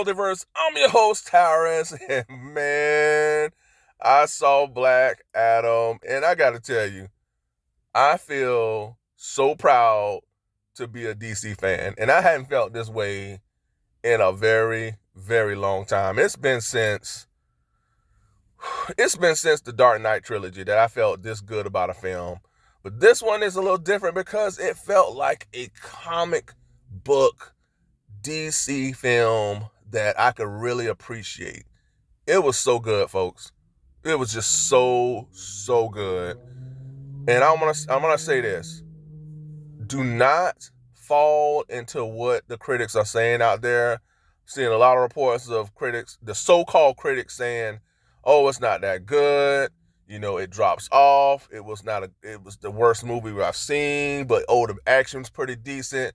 Multiverse. I'm your host, Terrence, and man, I saw Black Adam, and I gotta tell you, I feel so proud to be a DC fan, and I hadn't felt this way in a very, very long time. It's been since the Dark Knight trilogy that I felt this good about a film. But this one is a little different because it felt like a comic book DC film that I could really appreciate. It was so good, folks. It was just so good. And I'm gonna say this: do not fall into what the critics are saying out there. Seeing a lot of reports of critics, the so-called critics, saying, "Oh, it's not that good. It drops off. It was the worst movie I've seen, but the action's pretty decent."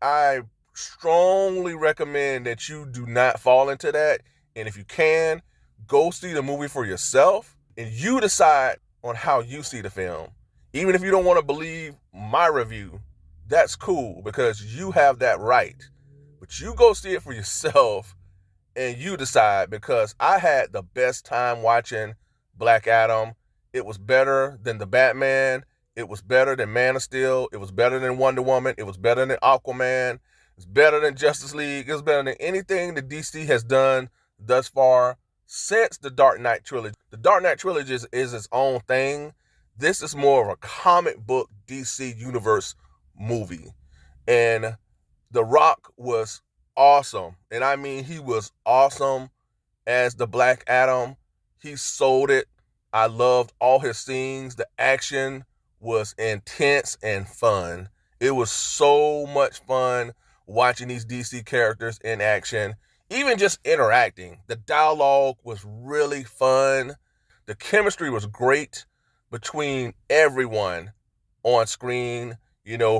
I strongly recommend that you do not fall into that. And if you can, go see the movie for yourself and you decide on how you see the film. Even if you don't want to believe my review, that's cool because you have that right. But you go see it for yourself and you decide, because I had the best time watching Black Adam. It was better than the Batman. It was better than Man of Steel. It was better than Wonder Woman. It was better than Aquaman. It's better than Justice League. It's better than anything that DC has done thus far since the Dark Knight trilogy. The Dark Knight trilogy is its own thing. This is more of a comic book DC universe movie. And The Rock was awesome. And I mean, he was awesome as the Black Adam. He sold it. I loved all his scenes. The action was intense and fun. It was so much fun watching these DC characters in action, even just interacting. The dialogue was really fun. The chemistry was great between everyone on screen,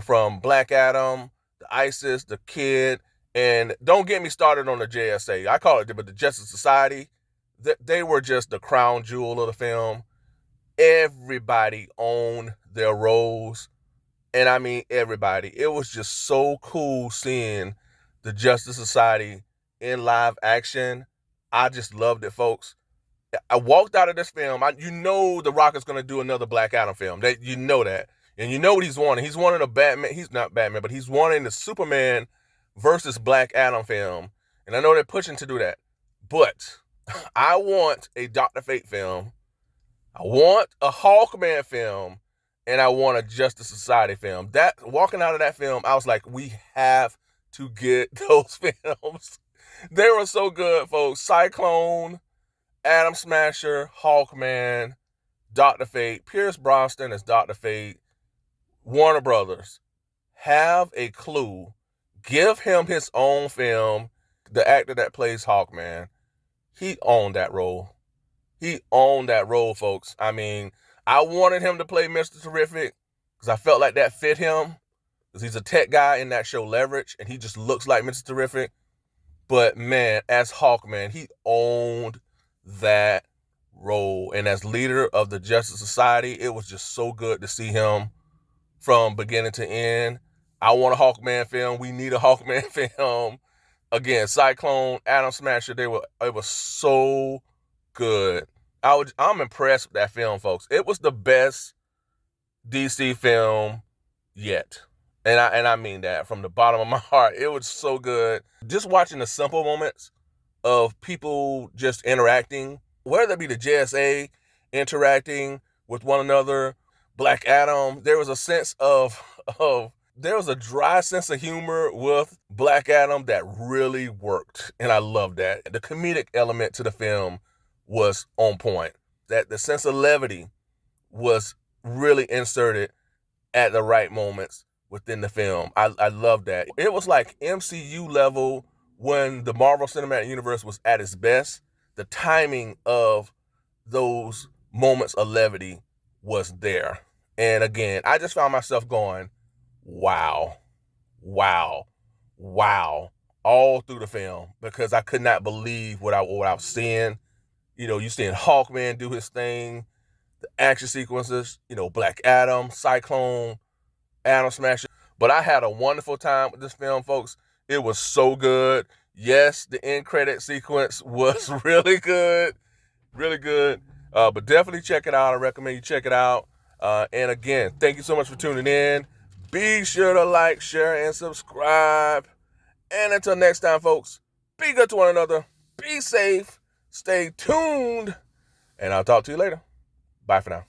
from Black Adam, the ISIS, the Kid, and don't get me started on the JSA. I call it the Justice Society. They were just the crown jewel of the film. Everybody owned their roles. And I mean, everybody. It was just so cool seeing the Justice Society in live action. I just loved it, folks. I walked out of this film. The Rock is going to do another Black Adam film. You know that. And you know what he's wanting. He's wanting a Batman. He's not Batman, but he's wanting the Superman versus Black Adam film. And I know they're pushing to do that. But I want a Dr. Fate film. I want a Hawkman film. And I want a Justice Society film. Walking out of that film, I was like, we have to get those films. They were so good, folks. Cyclone, Atom Smasher, Hawkman, Dr. Fate, Pierce Brosnan as Dr. Fate, Warner Brothers. Have a clue. Give him his own film. The actor that plays Hawkman, he owned that role. He owned that role, folks. I mean, I wanted him to play Mr. Terrific because I felt like that fit him, because he's a tech guy in that show Leverage, and he just looks like Mr. Terrific. But man, as Hawkman, he owned that role. And as leader of the Justice Society, it was just so good to see him from beginning to end. I want a Hawkman film. We need a Hawkman film. Again, Cyclone, Atom Smasher, it was so good. I'm impressed with that film, folks. It was the best DC film yet. And I mean that from the bottom of my heart. It was so good. Just watching the simple moments of people just interacting, whether it be the JSA interacting with one another, Black Adam, there was a dry sense of humor with Black Adam that really worked. And I love that. The comedic element to the film was on point. That the sense of levity was really inserted at the right moments within the film. I love that. It was like MCU level when the Marvel Cinematic Universe was at its best. The timing of those moments of levity was there. And again, I just found myself going, wow, wow, wow, all through the film, because I could not believe what I was seeing. You seeing Hawkman do his thing, the action sequences, Black Adam, Cyclone, Atom Smasher. But I had a wonderful time with this film, folks. It was so good. Yes, the end credit sequence was really good, really good. But definitely check it out. I recommend you check it out. And again, thank you so much for tuning in. Be sure to like, share, and subscribe. And until next time, folks, be good to one another. Be safe. Stay tuned. And I'll talk to you later. Bye for now.